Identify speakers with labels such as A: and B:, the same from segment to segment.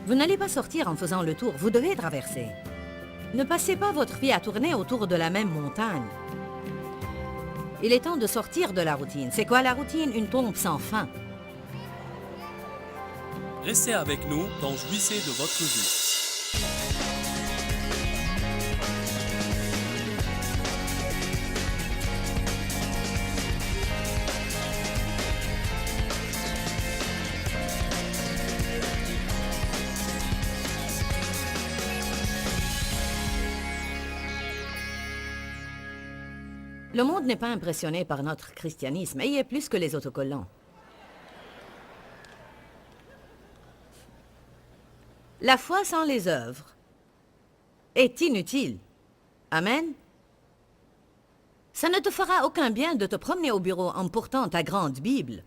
A: Vous n'allez pas sortir en faisant le tour, vous devez traverser. Ne passez pas votre vie à tourner autour de la même montagne. Il est temps de sortir de la routine. C'est quoi la routine? Une tombe sans fin.
B: Restez avec nous dans Jouissez de votre vie.
A: Le monde n'est pas impressionné par notre christianisme, et il est plus que les autocollants. La foi sans les œuvres est inutile. Amen. Ça ne te fera aucun bien de te promener au bureau en portant ta grande Bible,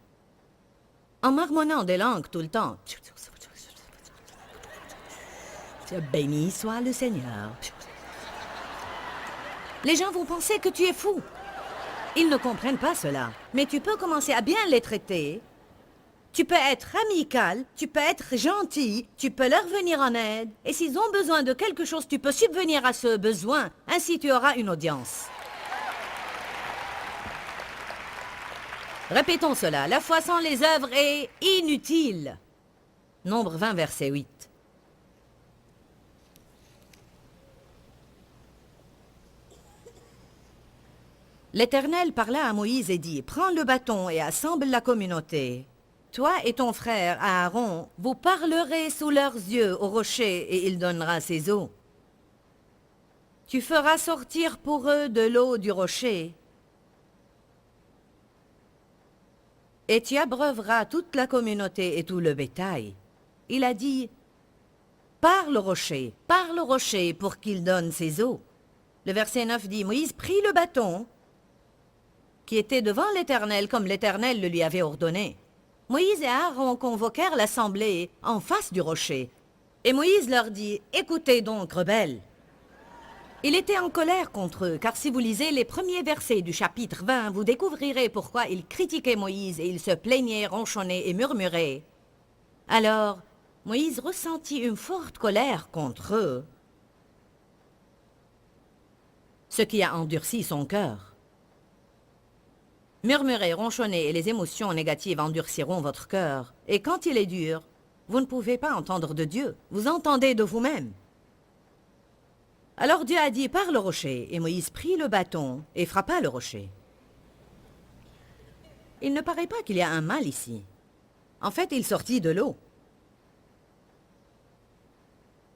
A: en marmonnant des langues tout le temps. Béni soit le Seigneur. Les gens vont penser que tu es fou. Ils ne comprennent pas cela. Mais tu peux commencer à bien les traiter. Tu peux être amical, tu peux être gentil, tu peux leur venir en aide. Et s'ils ont besoin de quelque chose, tu peux subvenir à ce besoin. Ainsi, tu auras une audience. Répétons cela. La foi sans les œuvres est inutile. Nombre 20, verset 8. L'Éternel parla à Moïse et dit, « Prends le bâton et assemble la communauté. Toi et ton frère Aaron, vous parlerez sous leurs yeux au rocher et il donnera ses eaux. Tu feras sortir pour eux de l'eau du rocher et tu abreuveras toute la communauté et tout le bétail. » Il a dit, « parle au rocher pour qu'il donne ses eaux. » Le verset 9 dit, Moïse prit le bâton qui était devant l'Éternel comme l'Éternel le lui avait ordonné. Moïse et Aaron convoquèrent l'assemblée en face du rocher. Et Moïse leur dit, « Écoutez donc, rebelles. » Il était en colère contre eux, car si vous lisez les premiers versets du chapitre 20, vous découvrirez pourquoi ils critiquaient Moïse et ils se plaignaient, ronchonnaient et murmuraient. Alors, Moïse ressentit une forte colère contre eux, ce qui a endurci son cœur. Murmurer, ronchonner et les émotions négatives endurciront votre cœur. Et quand il est dur, vous ne pouvez pas entendre de Dieu. Vous entendez de vous-même. Alors Dieu a dit, parle au rocher. Et Moïse prit le bâton et frappa le rocher. Il ne paraît pas qu'il y a un mal ici. En fait, il sortit de l'eau.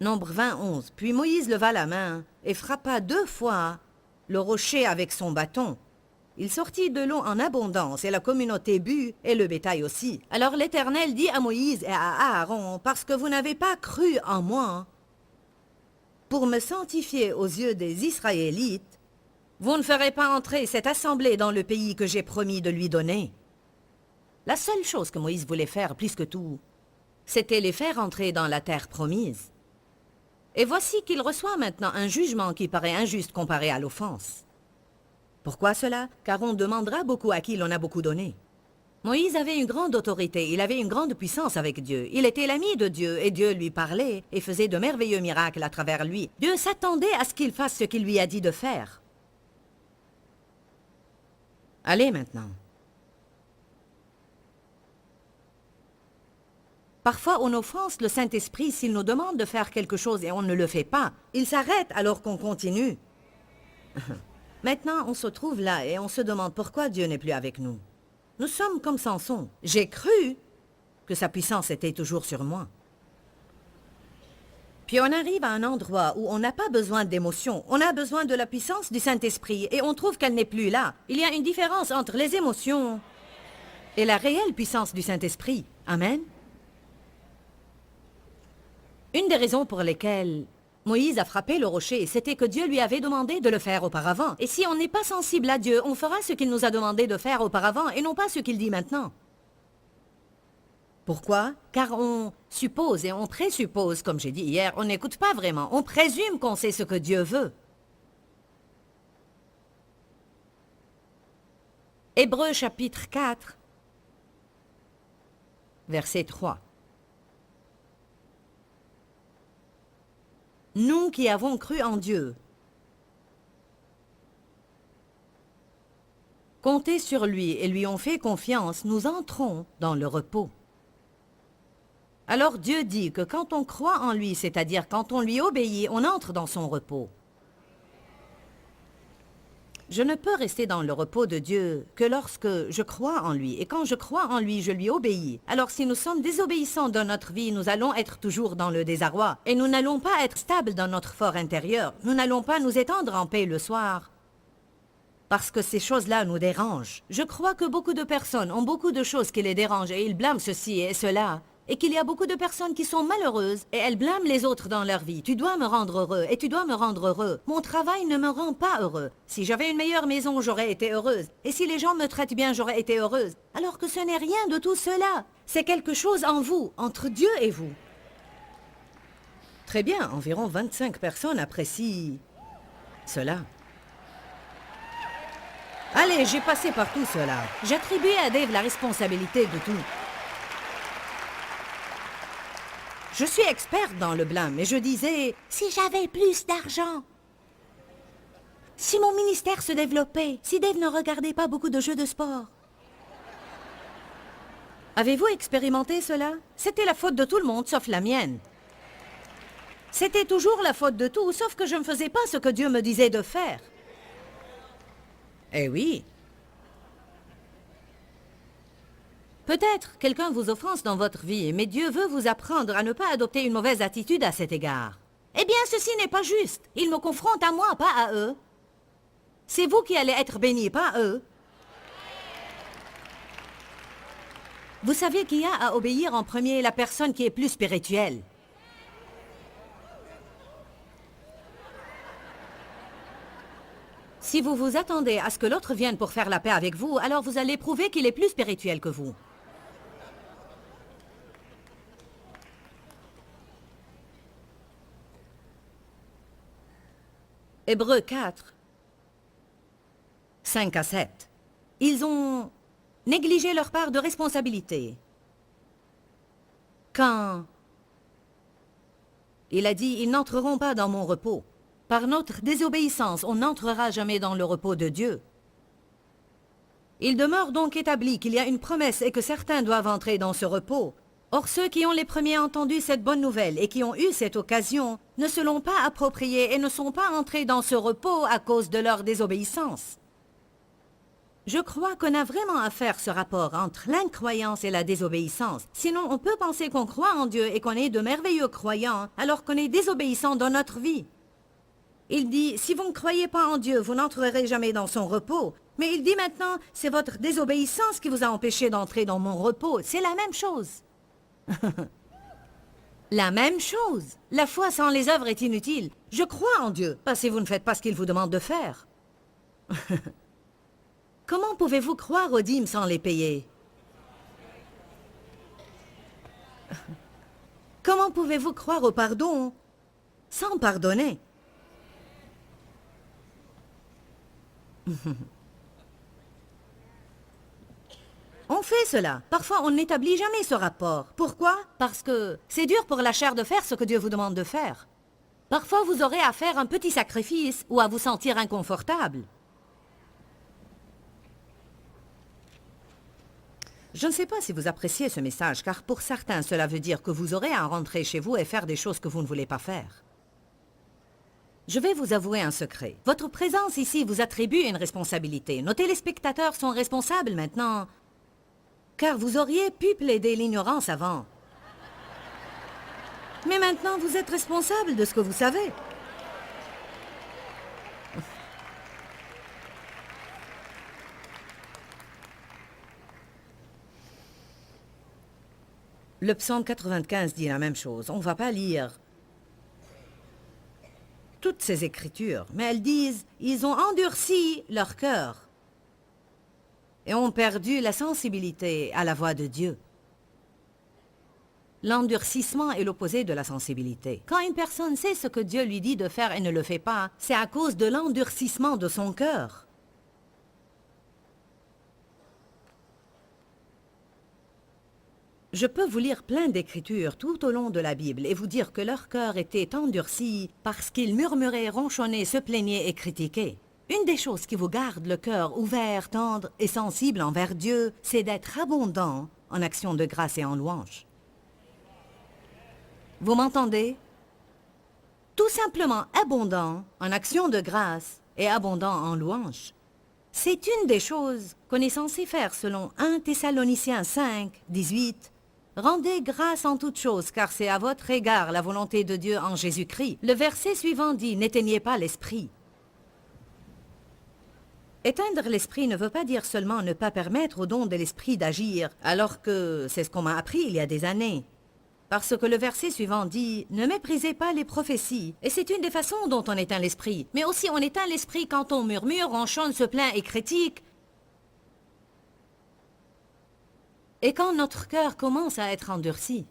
A: Nombre 20, 11. Puis Moïse leva la main et frappa 2 fois le rocher avec son bâton. Il sortit de l'eau en abondance, et la communauté but, et le bétail aussi. Alors l'Éternel dit à Moïse et à Aaron, « Parce que vous n'avez pas cru en moi, pour me sanctifier aux yeux des Israélites, vous ne ferez pas entrer cette assemblée dans le pays que j'ai promis de lui donner. » La seule chose que Moïse voulait faire plus que tout, c'était les faire entrer dans la terre promise. Et voici qu'il reçoit maintenant un jugement qui paraît injuste comparé à l'offense. Pourquoi cela? Car on demandera beaucoup à qui l'on a beaucoup donné. Moïse avait une grande autorité, il avait une grande puissance avec Dieu. Il était l'ami de Dieu et Dieu lui parlait et faisait de merveilleux miracles à travers lui. Dieu s'attendait à ce qu'il fasse ce qu'il lui a dit de faire. Allez maintenant. Parfois, on offense le Saint-Esprit s'il nous demande de faire quelque chose et on ne le fait pas. Il s'arrête alors qu'on continue. Maintenant, on se trouve là et on se demande pourquoi Dieu n'est plus avec nous. Nous sommes comme Samson. J'ai cru que sa puissance était toujours sur moi. Puis on arrive à un endroit où on n'a pas besoin d'émotion. On a besoin de la puissance du Saint-Esprit et on trouve qu'elle n'est plus là. Il y a une différence entre les émotions et la réelle puissance du Saint-Esprit. Amen. Une des raisons pour lesquelles Moïse a frappé le rocher, c'était que Dieu lui avait demandé de le faire auparavant. Et si on n'est pas sensible à Dieu, on fera ce qu'il nous a demandé de faire auparavant et non pas ce qu'il dit maintenant. Pourquoi? Car on suppose et on présuppose, comme j'ai dit hier, on n'écoute pas vraiment. On présume qu'on sait ce que Dieu veut. Hébreux chapitre 4, verset 3. nous qui avons cru en Dieu, compté sur lui et lui ont fait confiance, nous entrons dans le repos. Alors Dieu dit que quand on croit en lui, c'est-à-dire quand on lui obéit, on entre dans son repos. Je ne peux rester dans le repos de Dieu que lorsque je crois en lui. Et quand je crois en lui, je lui obéis. Alors si nous sommes désobéissants dans notre vie, nous allons être toujours dans le désarroi. Et nous n'allons pas être stables dans notre fort intérieur. Nous n'allons pas nous étendre en paix le soir. Parce que ces choses-là nous dérangent. Je crois que beaucoup de personnes ont beaucoup de choses qui les dérangent et ils blâment ceci et cela. Et qu'il y a beaucoup de personnes qui sont malheureuses et elles blâment les autres dans leur vie. Tu dois me rendre heureux et tu dois me rendre heureux. Mon travail ne me rend pas heureux. Si j'avais une meilleure maison, j'aurais été heureuse. Et si les gens me traitent bien, j'aurais été heureuse. Alors que ce n'est rien de tout cela. C'est quelque chose en vous, entre Dieu et vous. Très bien, environ 25 personnes apprécient cela. Allez, j'ai passé par tout cela. J'attribuais à Dave la responsabilité de tout. Je suis experte dans le blâme, et je disais, si j'avais plus d'argent, si mon ministère se développait, si Dave ne regardait pas beaucoup de jeux de sport. Avez-vous expérimenté cela? C'était la faute de tout le monde, sauf la mienne. C'était toujours la faute de tout, sauf que je ne faisais pas ce que Dieu me disait de faire. Eh oui. Peut-être quelqu'un vous offense dans votre vie, mais Dieu veut vous apprendre à ne pas adopter une mauvaise attitude à cet égard. Eh bien, ceci n'est pas juste. Il me confronte à moi, pas à eux. C'est vous qui allez être bénis, pas eux. Vous savez qu'il y a à obéir en premier la personne qui est plus spirituelle. Si vous vous attendez à ce que l'autre vienne pour faire la paix avec vous, alors vous allez prouver qu'il est plus spirituel que vous. Hébreux 4, 5 à 7. Ils ont négligé leur part de responsabilité. Quand il a dit « Ils n'entreront pas dans mon repos ». Par notre désobéissance, on n'entrera jamais dans le repos de Dieu. Il demeure donc établi qu'il y a une promesse et que certains doivent entrer dans ce repos. Or, ceux qui ont les premiers entendu cette bonne nouvelle et qui ont eu cette occasion ne se l'ont pas appropriée et ne sont pas entrés dans ce repos à cause de leur désobéissance. Je crois qu'on a vraiment à faire ce rapport entre l'incroyance et la désobéissance. Sinon, on peut penser qu'on croit en Dieu et qu'on est de merveilleux croyants alors qu'on est désobéissant dans notre vie. Il dit, si vous ne croyez pas en Dieu, vous n'entrerez jamais dans son repos. Mais il dit maintenant, c'est votre désobéissance qui vous a empêché d'entrer dans mon repos. C'est la même chose. La même chose. La foi sans les œuvres est inutile. Je crois en Dieu, parce que vous ne faites pas ce qu'il vous demande de faire. Comment pouvez-vous croire aux dîmes sans les payer? Comment pouvez-vous croire au pardon sans pardonner? On fait cela. Parfois, on n'établit jamais ce rapport. Pourquoi? Parce que c'est dur pour la chair de faire ce que Dieu vous demande de faire. Parfois, vous aurez à faire un petit sacrifice ou à vous sentir inconfortable. Je ne sais pas si vous appréciez ce message, car pour certains, cela veut dire que vous aurez à rentrer chez vous et faire des choses que vous ne voulez pas faire. Je vais vous avouer un secret. Votre présence ici vous attribue une responsabilité. Nos téléspectateurs sont responsables maintenant, car vous auriez pu plaider l'ignorance avant. Mais maintenant, vous êtes responsable de ce que vous savez. Le psaume 95 dit la même chose. On ne va pas lire toutes ces écritures, mais elles disent « Ils ont endurci leur cœur et ont perdu la sensibilité à la voix de Dieu. » L'endurcissement est l'opposé de la sensibilité. Quand une personne sait ce que Dieu lui dit de faire et ne le fait pas, c'est à cause de l'endurcissement de son cœur. Je peux vous lire plein d'écritures tout au long de la Bible et vous dire que leur cœur était endurci parce qu'ils murmuraient, ronchonnaient, se plaignaient et critiquaient. Une des choses qui vous garde le cœur ouvert, tendre et sensible envers Dieu, c'est d'être abondant en actions de grâce et en louange. Vous m'entendez? Tout simplement abondant en actions de grâce et abondant en louange. C'est une des choses qu'on est censé faire selon 1 Thessaloniciens 5, 18. Rendez grâce en toutes choses, car c'est à votre égard la volonté de Dieu en Jésus-Christ. Le verset suivant dit « N'éteignez pas l'esprit ». Éteindre l'esprit ne veut pas dire seulement ne pas permettre au don de l'esprit d'agir, alors que c'est ce qu'on m'a appris il y a des années. Parce que le verset suivant dit « Ne méprisez pas les prophéties ». Et c'est une des façons dont on éteint l'esprit. Mais aussi on éteint l'esprit quand on murmure, ronchonne, se plaint et critique. Et quand notre cœur commence à être endurci.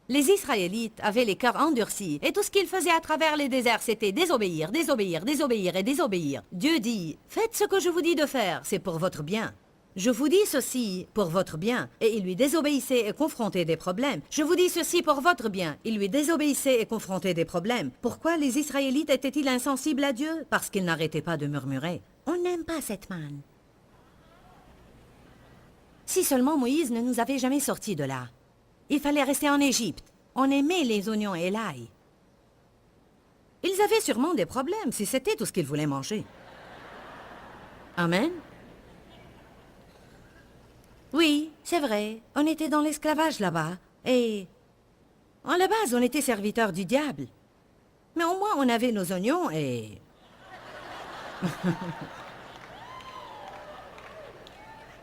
A: Les Israélites avaient les cœurs endurcis, et tout ce qu'ils faisaient à travers les déserts, c'était désobéir, désobéir, désobéir et désobéir. Dieu dit, faites ce que je vous dis de faire, c'est pour votre bien. Je vous dis ceci pour votre bien, et il lui désobéissait et confrontait des problèmes. Je vous dis ceci pour votre bien, il lui désobéissait et confrontait des problèmes. Pourquoi les Israélites étaient-ils insensibles à Dieu? Parce qu'ils n'arrêtaient pas de murmurer. On n'aime pas cette manne. Si seulement Moïse ne nous avait jamais sortis de là. Il fallait rester en Égypte. On aimait les oignons et l'ail. Ils avaient sûrement des problèmes si c'était tout ce qu'ils voulaient manger. Amen. Oui, c'est vrai. On était dans l'esclavage là-bas. Et en la base, on était serviteurs du diable. Mais au moins, on avait nos oignons et...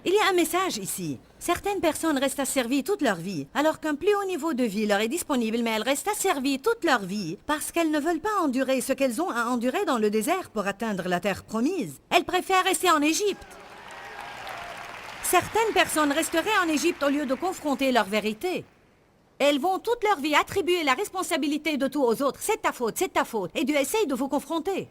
A: Il y a un message ici. Certaines personnes restent asservies toute leur vie, alors qu'un plus haut niveau de vie leur est disponible, mais elles restent asservies toute leur vie parce qu'elles ne veulent pas endurer ce qu'elles ont à endurer dans le désert pour atteindre la terre promise. Elles préfèrent rester en Égypte. Certaines personnes resteraient en Égypte au lieu de confronter leur vérité. Elles vont toute leur vie attribuer la responsabilité de tout aux autres. C'est ta faute, c'est ta faute. Et Dieu essaye de vous confronter.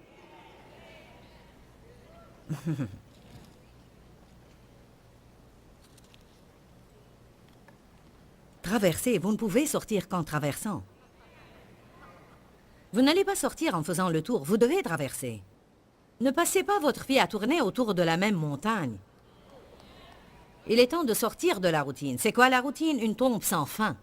A: Traverser, vous ne pouvez sortir qu'en traversant. Vous n'allez pas sortir en faisant le tour, vous devez traverser. Ne passez pas votre vie à tourner autour de la même montagne. Il est temps de sortir de la routine. C'est quoi la routine? Une tombe sans fin.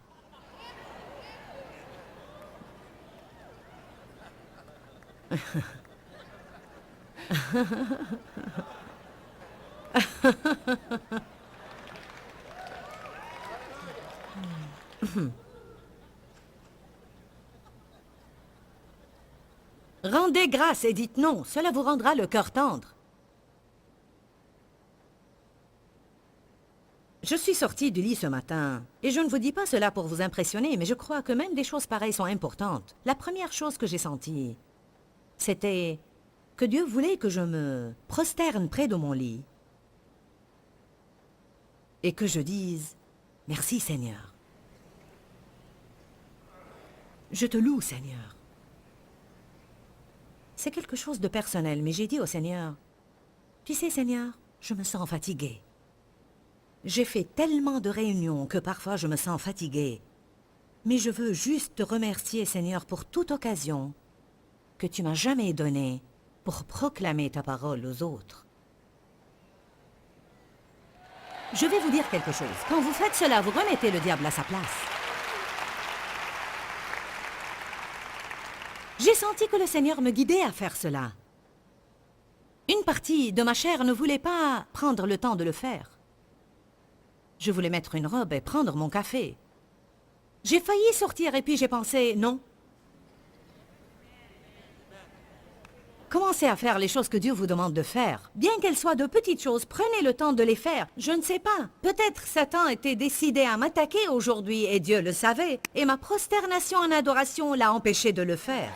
A: Rendez grâce et dites non, cela vous rendra le cœur tendre. Je suis sortie du lit ce matin, et je ne vous dis pas cela pour vous impressionner, mais je crois que même des choses pareilles sont importantes. La première chose que j'ai sentie, c'était que Dieu voulait que je me prosterne près de mon lit et que je dise « Merci Seigneur ». Je te loue, Seigneur. C'est quelque chose de personnel, mais j'ai dit au Seigneur, « Tu sais, Seigneur, je me sens fatiguée. J'ai fait tellement de réunions que parfois je me sens fatiguée. Mais je veux juste te remercier, Seigneur, pour toute occasion que tu m'as jamais donnée pour proclamer ta parole aux autres. » Je vais vous dire quelque chose. Quand vous faites cela, vous remettez le diable à sa place. J'ai senti que le Seigneur me guidait à faire cela. Une partie de ma chair ne voulait pas prendre le temps de le faire. Je voulais mettre une robe et prendre mon café. J'ai failli sortir et puis j'ai pensé, non. Commencez à faire les choses que Dieu vous demande de faire. Bien qu'elles soient de petites choses, prenez le temps de les faire. Je ne sais pas. Peut-être Satan était décidé à m'attaquer aujourd'hui et Dieu le savait. Et ma prosternation en adoration l'a empêché de le faire.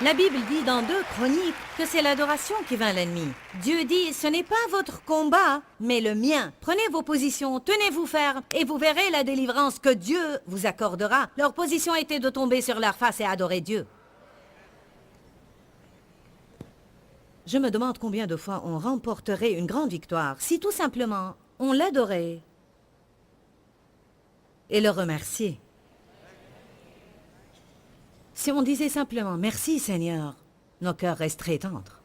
A: La Bible dit dans 2 Chroniques que c'est l'adoration qui vainc l'ennemi. Dieu dit, ce n'est pas votre combat, mais le mien. Prenez vos positions, tenez-vous ferme, et vous verrez la délivrance que Dieu vous accordera. Leur position était de tomber sur leur face et adorer Dieu. Je me demande combien de fois on remporterait une grande victoire si tout simplement on l'adorait et le remerciait. Si on disait simplement « Merci Seigneur », nos cœurs resteraient tendres.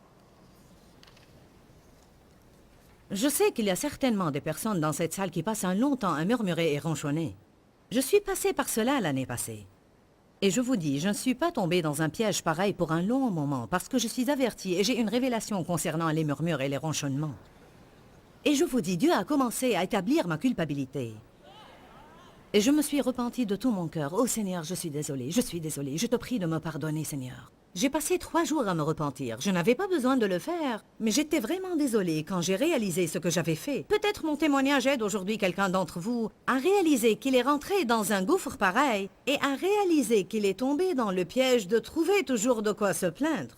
A: Je sais qu'il y a certainement des personnes dans cette salle qui passent un long temps à murmurer et ronchonner. Je suis passée par cela l'année passée. Et je vous dis, je ne suis pas tombée dans un piège pareil pour un long moment parce que je suis avertie et j'ai une révélation concernant les murmures et les ronchonnements. Et je vous dis, Dieu a commencé à établir ma culpabilité. Et je me suis repentie de tout mon cœur. Oh Seigneur, je suis désolée, je te prie de me pardonner Seigneur. J'ai passé 3 jours à me repentir. Je n'avais pas besoin de le faire, mais j'étais vraiment désolée quand j'ai réalisé ce que j'avais fait. Peut-être mon témoignage aide aujourd'hui quelqu'un d'entre vous à réaliser qu'il est rentré dans un gouffre pareil et à réaliser qu'il est tombé dans le piège de trouver toujours de quoi se plaindre.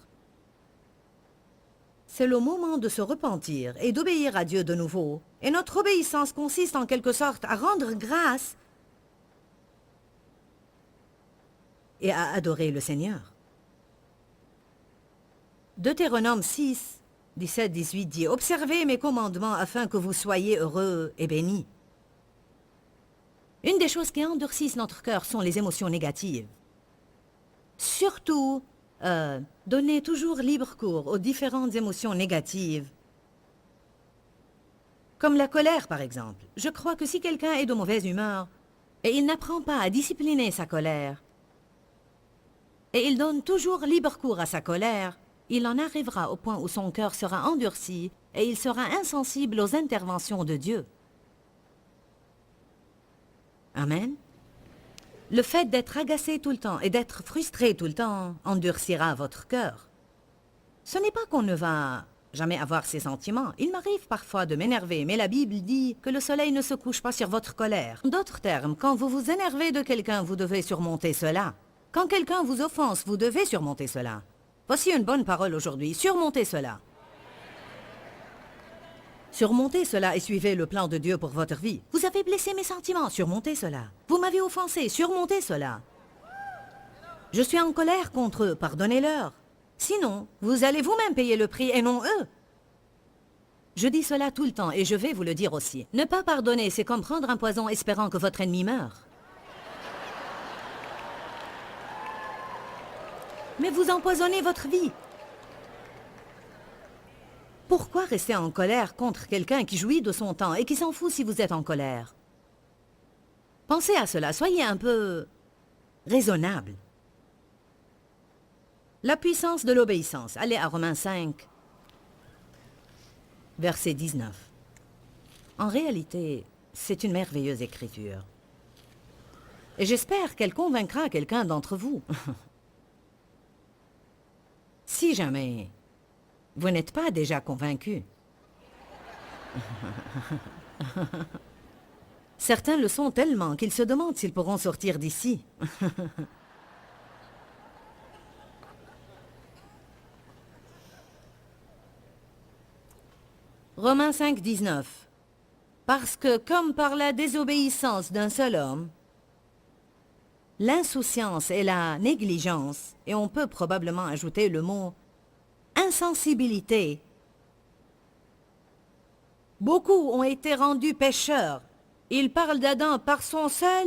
A: C'est le moment de se repentir et d'obéir à Dieu de nouveau. Et notre obéissance consiste en quelque sorte à rendre grâce et à adorer le Seigneur. Deutéronome 6, 17-18 dit « Observez mes commandements afin que vous soyez heureux et bénis. » Une des choses qui endurcissent notre cœur sont les émotions négatives. Surtout, donnez toujours libre cours aux différentes émotions négatives. Comme la colère, par exemple. Je crois que si quelqu'un est de mauvaise humeur et il n'apprend pas à discipliner sa colère, et il donne toujours libre cours à sa colère, il en arrivera au point où son cœur sera endurci et il sera insensible aux interventions de Dieu. Amen. Le fait d'être agacé tout le temps et d'être frustré tout le temps endurcira votre cœur. Ce n'est pas qu'on ne va jamais avoir ces sentiments. Il m'arrive parfois de m'énerver, mais la Bible dit que le soleil ne se couche pas sur votre colère. En d'autres termes, quand vous vous énervez de quelqu'un, vous devez surmonter cela. Quand quelqu'un vous offense, vous devez surmonter cela. Voici une bonne parole aujourd'hui. Surmontez cela. Surmontez cela et suivez le plan de Dieu pour votre vie. Vous avez blessé mes sentiments. Surmontez cela. Vous m'avez offensé. Surmontez cela. Je suis en colère contre eux. Pardonnez-leur. Sinon, vous allez vous-même payer le prix et non eux. Je dis cela tout le temps et je vais vous le dire aussi. Ne pas pardonner, c'est comme prendre un poison espérant que votre ennemi meure. Mais vous empoisonnez votre vie. Pourquoi rester en colère contre quelqu'un qui jouit de son temps et qui s'en fout si vous êtes en colère? Pensez à cela, soyez un peu raisonnable. La puissance de l'obéissance. Allez à Romains 5, verset 19. En réalité, c'est une merveilleuse écriture. Et j'espère qu'elle convaincra quelqu'un d'entre vous. Si jamais vous n'êtes pas déjà convaincu. Certains le sont tellement qu'ils se demandent s'ils pourront sortir d'ici. Romains 5, 19. Parce que comme par la désobéissance d'un seul homme, l'insouciance et la négligence, et on peut probablement ajouter le mot insensibilité, beaucoup ont été rendus pécheurs. Il parle d'Adam par son seul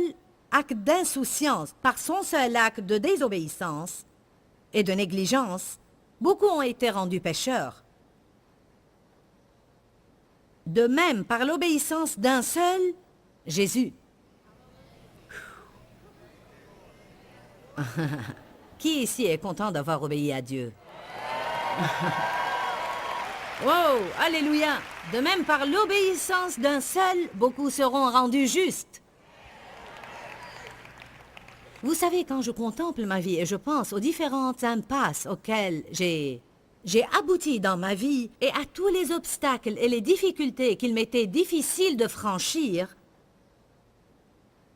A: acte d'insouciance, par son seul acte de désobéissance et de négligence. Beaucoup ont été rendus pécheurs. De même, par l'obéissance d'un seul, Jésus. Qui ici est content d'avoir obéi à Dieu? Wow, alléluia! De même, par l'obéissance d'un seul, beaucoup seront rendus justes. Vous savez, quand je contemple ma vie et je pense aux différentes impasses auxquelles j'ai abouti dans ma vie et à tous les obstacles et les difficultés qu'il m'était difficile de franchir,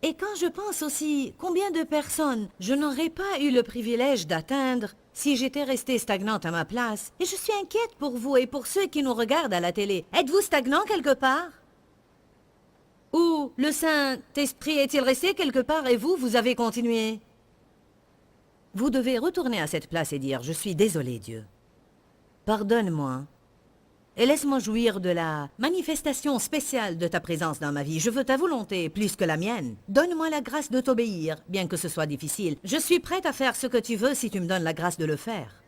A: et quand je pense aussi combien de personnes je n'aurais pas eu le privilège d'atteindre si j'étais restée stagnante à ma place, et je suis inquiète pour vous et pour ceux qui nous regardent à la télé. Êtes-vous stagnant quelque part? Ou le Saint-Esprit est-il resté quelque part et vous, vous avez continué? Vous devez retourner à cette place et dire « Je suis désolé, Dieu. Pardonne-moi. Et laisse-moi jouir de la manifestation spéciale de ta présence dans ma vie. Je veux ta volonté plus que la mienne. Donne-moi la grâce de t'obéir, bien que ce soit difficile. Je suis prête à faire ce que tu veux si tu me donnes la grâce de le faire.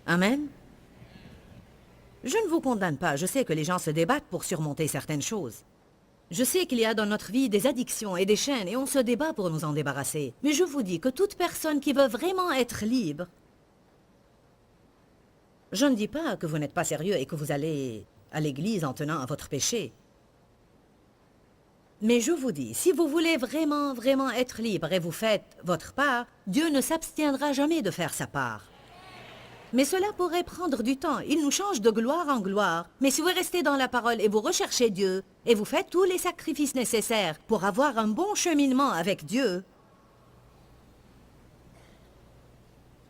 A: Amen. Je ne vous condamne pas. Je sais que les gens se débattent pour surmonter certaines choses. Je sais qu'il y a dans notre vie des addictions et des chaînes et on se débat pour nous en débarrasser. Mais je vous dis que toute personne qui veut vraiment être libre... Je ne dis pas que vous n'êtes pas sérieux et que vous allez à l'église en tenant à votre péché. Mais je vous dis, si vous voulez vraiment être libre et vous faites votre part, Dieu ne s'abstiendra jamais de faire sa part. Mais cela pourrait prendre du temps. Il nous change de gloire en gloire. Mais si vous restez dans la parole et vous recherchez Dieu, et vous faites tous les sacrifices nécessaires pour avoir un bon cheminement avec Dieu,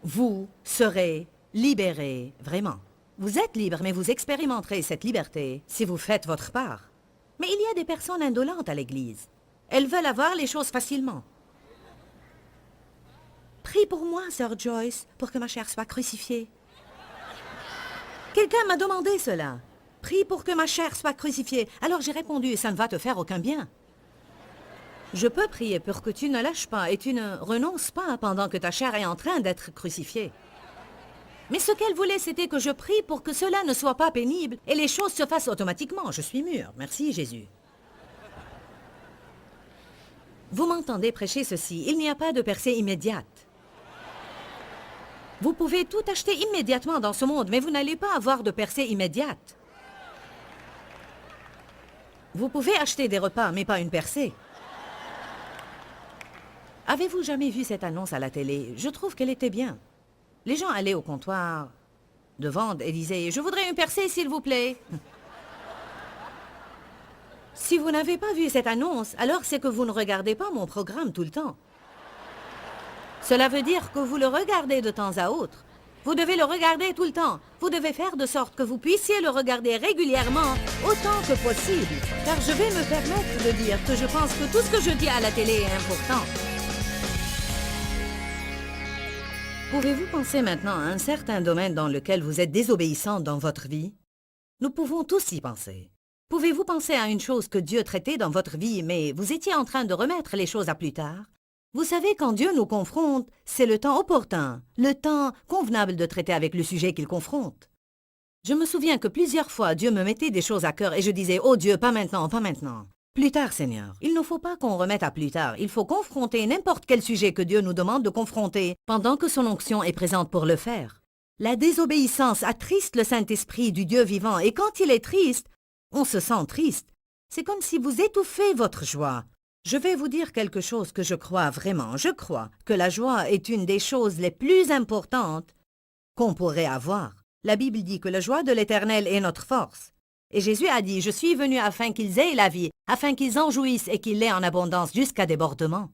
A: vous serez libérés, vraiment. Vous êtes libre, mais vous expérimenterez cette liberté si vous faites votre part. Mais il y a des personnes indolentes à l'Église. Elles veulent avoir les choses facilement. Prie pour moi, Sœur Joyce, pour que ma chair soit crucifiée. Quelqu'un m'a demandé cela. Prie pour que ma chair soit crucifiée. Alors j'ai répondu, ça ne va te faire aucun bien. Je peux prier pour que tu ne lâches pas et tu ne renonces pas pendant que ta chair est en train d'être crucifiée. Mais ce qu'elle voulait, c'était que je prie pour que cela ne soit pas pénible et les choses se fassent automatiquement. Je suis mûre. Merci, Jésus. Vous m'entendez prêcher ceci. Il n'y a pas de percée immédiate. Vous pouvez tout acheter immédiatement dans ce monde, mais vous n'allez pas avoir de percée immédiate. Vous pouvez acheter des repas, mais pas une percée. Avez-vous jamais vu cette annonce à la télé? Je trouve qu'elle était bien. Les gens allaient au comptoir de vente et disaient « Je voudrais une percée, s'il vous plaît. » Si vous n'avez pas vu cette annonce, alors c'est que vous ne regardez pas mon programme tout le temps. Cela veut dire que vous le regardez de temps à autre. Vous devez le regarder tout le temps. Vous devez faire de sorte que vous puissiez le regarder régulièrement, autant que possible. Car je vais me permettre de dire que je pense que tout ce que je dis à la télé est important. Pouvez-vous penser maintenant à un certain domaine dans lequel vous êtes désobéissant dans votre vie? Nous pouvons tous y penser. Pouvez-vous penser à une chose que Dieu traitait dans votre vie, mais vous étiez en train de remettre les choses à plus tard? Vous savez, quand Dieu nous confronte, c'est le temps opportun, le temps convenable de traiter avec le sujet qu'il confronte. Je me souviens que plusieurs fois, Dieu me mettait des choses à cœur et je disais « Oh Dieu, pas maintenant, pas maintenant. » Plus tard, Seigneur. Il ne faut pas qu'on remette à plus tard. Il faut confronter n'importe quel sujet que Dieu nous demande de confronter pendant que son onction est présente pour le faire. La désobéissance attriste le Saint-Esprit du Dieu vivant et quand il est triste, on se sent triste. C'est comme si vous étouffez votre joie. Je vais vous dire quelque chose que je crois vraiment. Je crois que la joie est une des choses les plus importantes qu'on pourrait avoir. La Bible dit que la joie de l'Éternel est notre force. Et Jésus a dit, « Je suis venu afin qu'ils aient la vie, afin qu'ils en jouissent et qu'ils l'aient en abondance jusqu'à débordement. »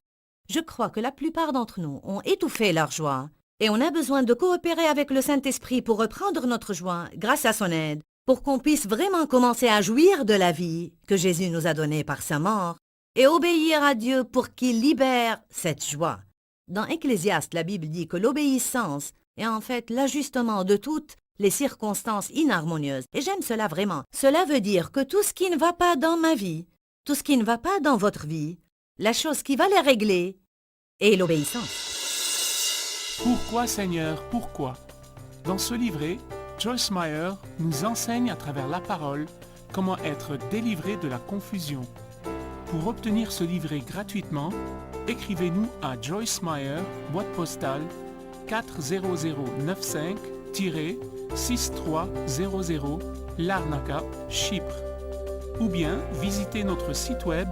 A: Je crois que la plupart d'entre nous ont étouffé leur joie et on a besoin de coopérer avec le Saint-Esprit pour reprendre notre joie grâce à son aide, pour qu'on puisse vraiment commencer à jouir de la vie que Jésus nous a donnée par sa mort et obéir à Dieu pour qu'il libère cette joie. Dans Ecclésiaste, la Bible dit que l'obéissance est en fait l'ajustement de toutes les circonstances inharmonieuses. Et j'aime cela vraiment. Cela veut dire que tout ce qui ne va pas dans ma vie, tout ce qui ne va pas dans votre vie, la chose qui va les régler est l'obéissance.
C: Pourquoi, Seigneur, pourquoi? Dans ce livret, Joyce Meyer nous enseigne à travers la parole comment être délivré de la confusion. Pour obtenir ce livret gratuitement, écrivez-nous à Joyce Meyer, boîte postale 40095-6300 Larnaca, Chypre. Ou bien visitez notre site web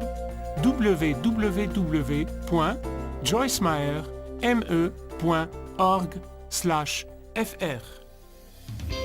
C: www.joycemeyer.org/fr.